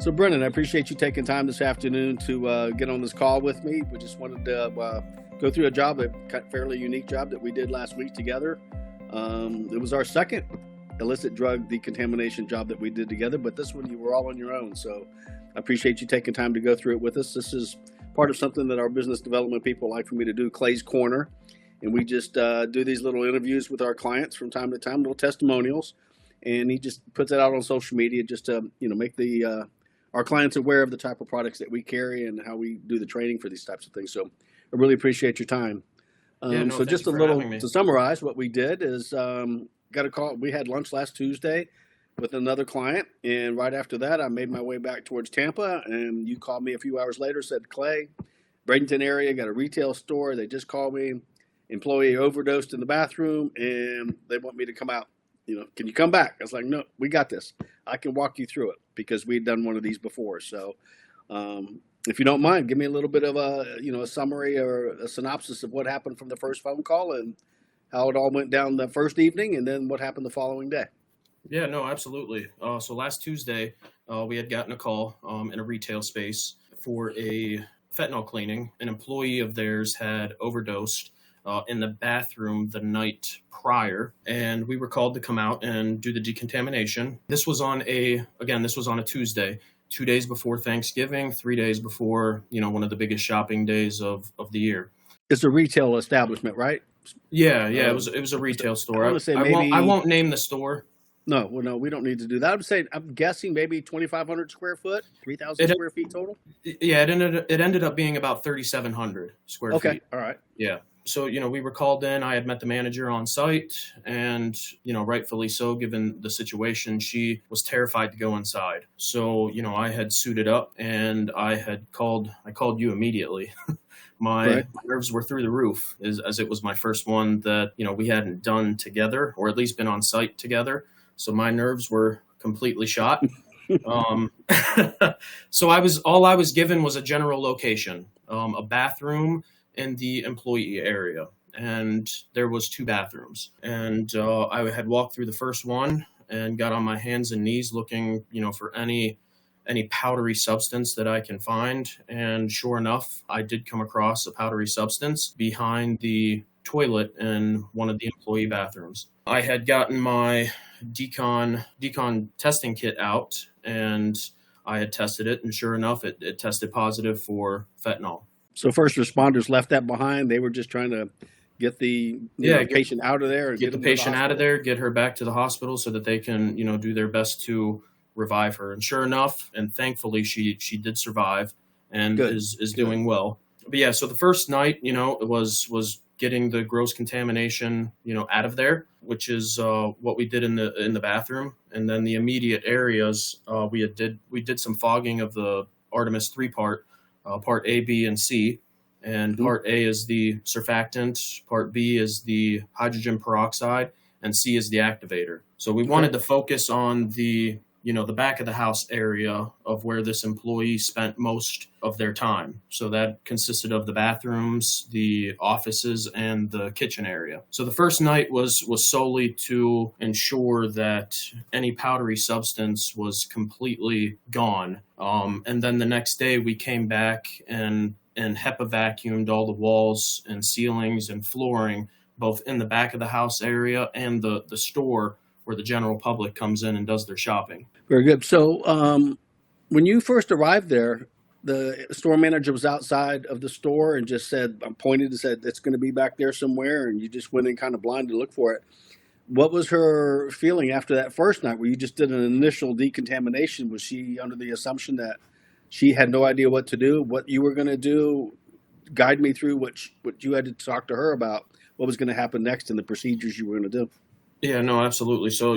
So, Brendan, I appreciate you taking time this afternoon to get on this call with me. We just wanted to go through a fairly unique job that we did last week together. It was our second illicit drug decontamination job that we did together, but this one you were all on your own. So I appreciate you taking time to go through it with us. This is part of something that our business development people like for me to do, Clay's Corner. And we just do these little interviews with our clients from time to time, little testimonials. And he just puts it out on social media just to, make our clients aware of the type of products that we carry and how we do the training for these types of things. So I really appreciate your time. So just a little to summarize what we did is got a call. We had lunch last Tuesday with another client. And right after that, I made my way back towards Tampa. And you called me a few hours later, said, Clay, Brenden area, got a retail store. They just called me. Employee overdosed in the bathroom and they want me to come out. Can you come back? I was like, no, we got this. I can walk you through it because we'd done one of these before. So if you don't mind, give me a little bit of a summary or a synopsis of what happened from the first phone call and how it all went down the first evening and then what happened the following day. Yeah, no, absolutely. So last Tuesday, we had gotten a call in a retail space for a fentanyl cleaning. An employee of theirs had overdosed in the bathroom the night prior, and we were called to come out and do the decontamination. This was on a Tuesday, 2 days before Thanksgiving, 3 days before, one of the biggest shopping days of the year. It's a retail establishment, right? Yeah, it was a retail store. I won't name the store. No, we don't need to do that. I'm guessing maybe 2,500 square foot, 3,000 square feet total. Yeah, it ended up being about 3,700 square feet. Okay, all right. Yeah. So, we were called in. I had met the manager on site and, rightfully so, given the situation, she was terrified to go inside. So, I had suited up and I called you immediately. My nerves were through the roof as it was my first one that, we hadn't done together or at least been on site together. So my nerves were completely shot. So all I was given was a general location, a bathroom in the employee area, and there was 2 bathrooms. And I had walked through the first one and got on my hands and knees looking, for any powdery substance that I can find. And sure enough, I did come across a powdery substance behind the toilet in one of the employee bathrooms. I had gotten my decon testing kit out and I had tested it, and sure enough, it tested positive for fentanyl. So first responders left that behind. They were just trying to get the patient out of there. And get the patient out of there, get her back to the hospital so that they can, do their best to revive her. And sure enough, and thankfully, she did survive and is doing well. But yeah, so the first night, it was getting the gross contamination, out of there, which is what we did in the bathroom. And then the immediate areas, we did some fogging of the Artemis 3-part. Part A, B, and C. And part A is the surfactant, part B is the hydrogen peroxide, and C is the activator. So we wanted to focus on the back of the house area of where this employee spent most of their time. So that consisted of the bathrooms, the offices, and the kitchen area. So the first night was solely to ensure that any powdery substance was completely gone. And then the next day we came back and HEPA vacuumed all the walls and ceilings and flooring, both in the back of the house area and the store where the general public comes in and does their shopping. Very good. So when you first arrived there, the store manager was outside of the store and just pointed and said, it's going to be back there somewhere. And you just went in kind of blind to look for it. What was her feeling after that first night where you just did an initial decontamination? Was she under the assumption that she had no idea what to do, what you were going to do? Guide me through what you had to talk to her about, what was going to happen next and the procedures you were going to do. Yeah, no, absolutely. So,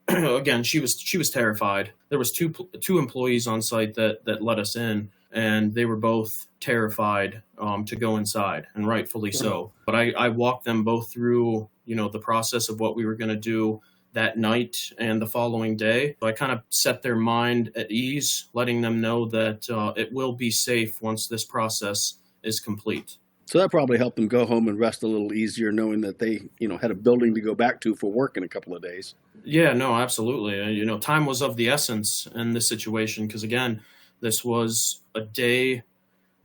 again, she was terrified. There was two employees on site that let us in, and they were both terrified to go inside, and rightfully so. But I walked them both through, the process of what we were going to do that night and the following day. So I kind of set their mind at ease, letting them know that it will be safe once this process is complete. So that probably helped them go home and rest a little easier, knowing that they, had a building to go back to for work in a couple of days. Yeah, no, absolutely. Time was of the essence in this situation because, again, this was a day,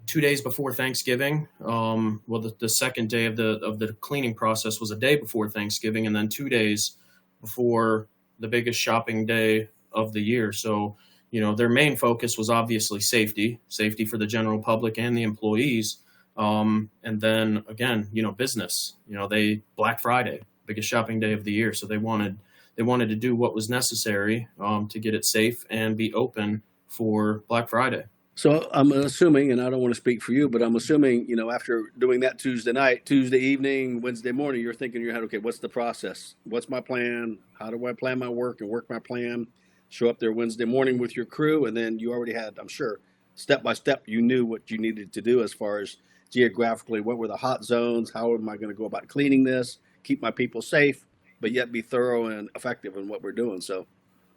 2 days before Thanksgiving. Well, the second day of the cleaning process was a day before Thanksgiving, and then 2 days before the biggest shopping day of the year. So, their main focus was obviously safety for the general public and the employees. And then again, business. Black Friday, biggest shopping day of the year, so they wanted to do what was necessary to get it safe and be open for Black Friday. So I'm assuming, and I don't want to speak for you, but I'm assuming, after doing that Tuesday night, Tuesday evening, Wednesday morning, you're thinking in your head, okay, what's the process? What's my plan? How do I plan my work and work my plan? Show up there Wednesday morning with your crew, and then you already had, I'm sure, step by step, you knew what you needed to do as far as geographically, what were the hot zones? How am I going to go about cleaning this, keep my people safe, but yet be thorough and effective in what we're doing? So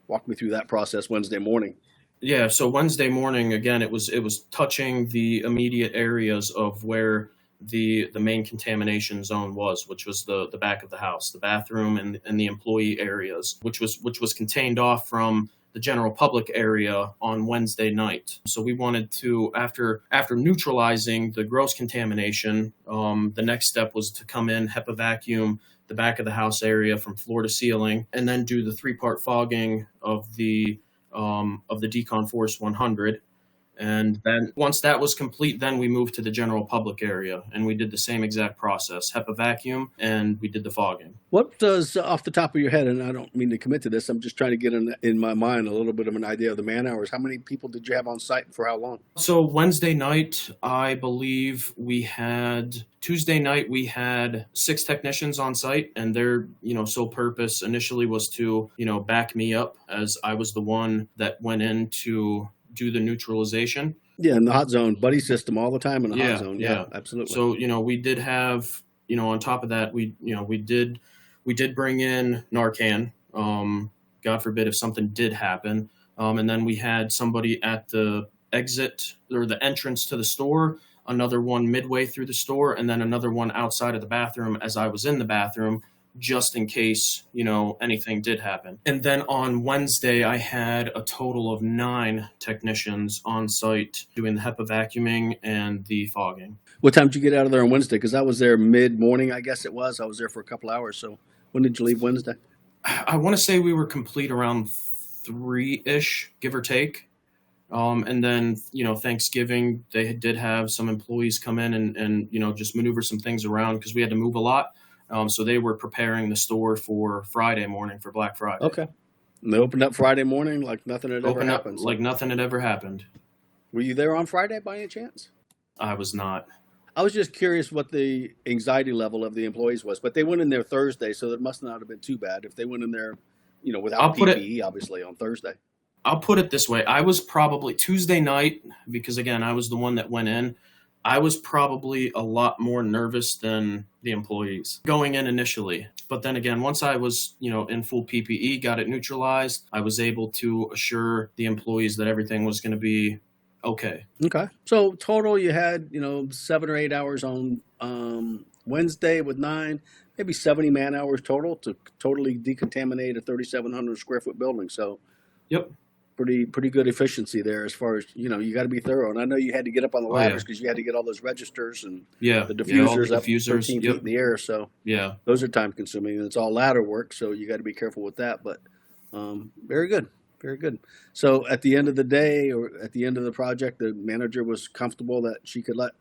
walk me through that process Wednesday morning. Yeah, so Wednesday morning, again, it was touching the immediate areas of where the main contamination zone was, which was the back of the house, the bathroom and the employee areas, which was contained off from the general public area on Wednesday night. So we wanted to, after neutralizing the gross contamination, the next step was to come in, HEPA vacuum the back of the house area from floor to ceiling, and then do the 3-part fogging of the Decon Force 100. And then once that was complete, then we moved to the general public area and we did the same exact process, HEPA vacuum, and we did the fogging. What does, off the top of your head, and I don't mean to commit to this, I'm just trying to get in my mind a little bit of an idea of the man hours. How many people did you have on site and for how long? So Wednesday night, I believe Tuesday night, we had 6 technicians on site, and their, sole purpose initially was to, back me up as I was the one that went in to do the neutralization. Yeah, in the hot zone, buddy system all the time in the hot zone. Yeah, absolutely. So, we did have, on top of that, we did bring in Narcan, God forbid if something did happen. And then we had somebody at the exit or the entrance to the store, another one midway through the store, and then another one outside of the bathroom as I was in the bathroom, just in case, anything did happen. And then on Wednesday, I had a total of 9 technicians on site doing the HEPA vacuuming and the fogging. What time did you get out of there on Wednesday? Because I was there mid-morning, I guess it was. I was there for a couple hours. So when did you leave Wednesday? I want to say we were complete around 3-ish, give or take. And then, Thanksgiving, they did have some employees come in and just maneuver some things around because we had to move a lot. So they were preparing the store for Friday morning, for Black Friday. Okay. And they opened up Friday morning like nothing had ever happened. Like nothing had ever happened. Were you there on Friday by any chance? I was not. I was just curious what the anxiety level of the employees was, but they went in there Thursday, so it must not have been too bad if they went in there, without PPE, obviously, on Thursday. I'll put it this way. I was probably Tuesday night, because again, I was the one that went in. I was probably a lot more nervous than the employees going in initially. But then again, once I was, in full PPE, got it neutralized, I was able to assure the employees that everything was going to be okay. Okay. So total, you had, 7 or 8 hours on Wednesday with 9, maybe 70 man hours total to totally decontaminate a 3,700 square foot building. So yep. Pretty good efficiency there as far as, you got to be thorough. And I know you had to get up on the ladders because you had to get all those registers and the diffusers up 13 feet in the air. So those are time consuming and it's all ladder work. So you got to be careful with that. But very good. Very good. So at the end of the day or at the end of the project, the manager was comfortable that she could let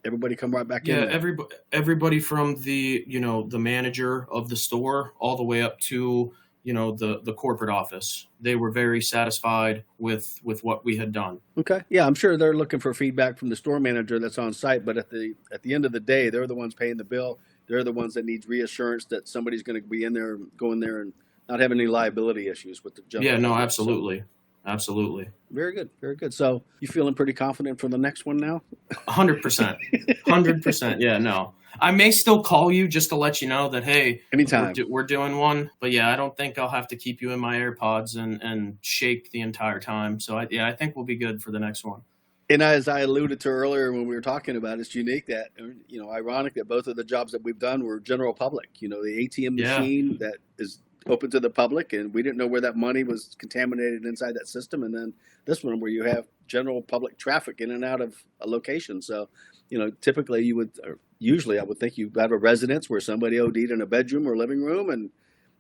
everybody come right back in. Yeah, everybody from the, the manager of the store all the way up to, the corporate office. They were very satisfied with what we had done. Okay. Yeah, I'm sure they're looking for feedback from the store manager that's on site, but at the end of the day, they're the ones paying the bill. They're the ones that need reassurance that somebody's going to be in there, go in there and not have any liability issues with the general. Yeah, no, absolutely. So, absolutely. Very good. Very good. So you feeling pretty confident for the next one now? 100%. 100%. Yeah, no. I may still call you just to let you know that, hey, anytime we're doing one. But yeah, I don't think I'll have to keep you in my AirPods and shake the entire time. So I think we'll be good for the next one. And as I alluded to earlier when we were talking about it, it's unique that, ironic that both of the jobs that we've done were general public. The ATM Yeah. machine that is open to the public, and we didn't know where that money was contaminated inside that system. And then this one where you have general public traffic in and out of a location. So, typically usually I would think you have a residence where somebody OD'd in a bedroom or living room, and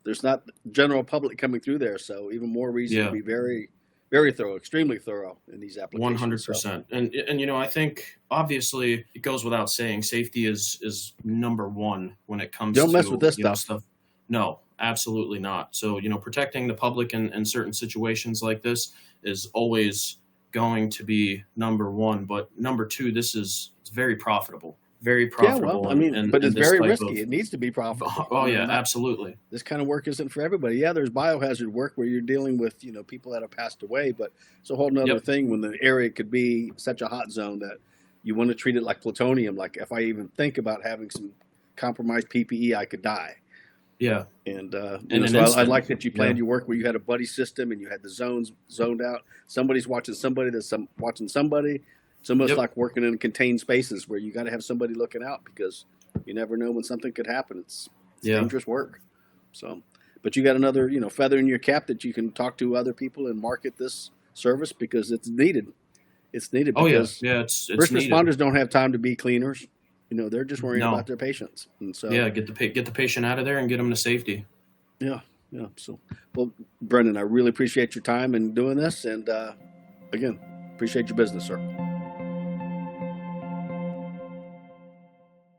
there's not general public coming through there. So even more reason to be very, very thorough, extremely thorough in these applications. 100%. And I think obviously it goes without saying, safety is number one when it comes to don't mess with this stuff. No, absolutely not. So, protecting the public in certain situations like this is always going to be number one. But number two, it's very profitable. Very profitable. Yeah, well, but it's very risky. It needs to be profitable. Oh yeah, absolutely. This kind of work isn't for everybody. Yeah, there's biohazard work where you're dealing with, people that have passed away, but it's a whole nother thing when the area could be such a hot zone that you want to treat it like plutonium. Like if I even think about having some compromised PPE, I could die. Yeah. And I like that you planned your work where you had a buddy system and you had the zones zoned out. Somebody's watching somebody that's watching somebody. It's almost like working in contained spaces where you got to have somebody looking out because you never know when something could happen. It's dangerous work. So, but you got another, feather in your cap that you can talk to other people and market this service because it's needed. It's needed because it's first needed. Responders don't have time to be cleaners. They're just worrying about their patients. And so get the patient out of there and get them to safety. Yeah. So, well, Brenden, I really appreciate your time in doing this, and again, appreciate your business, sir.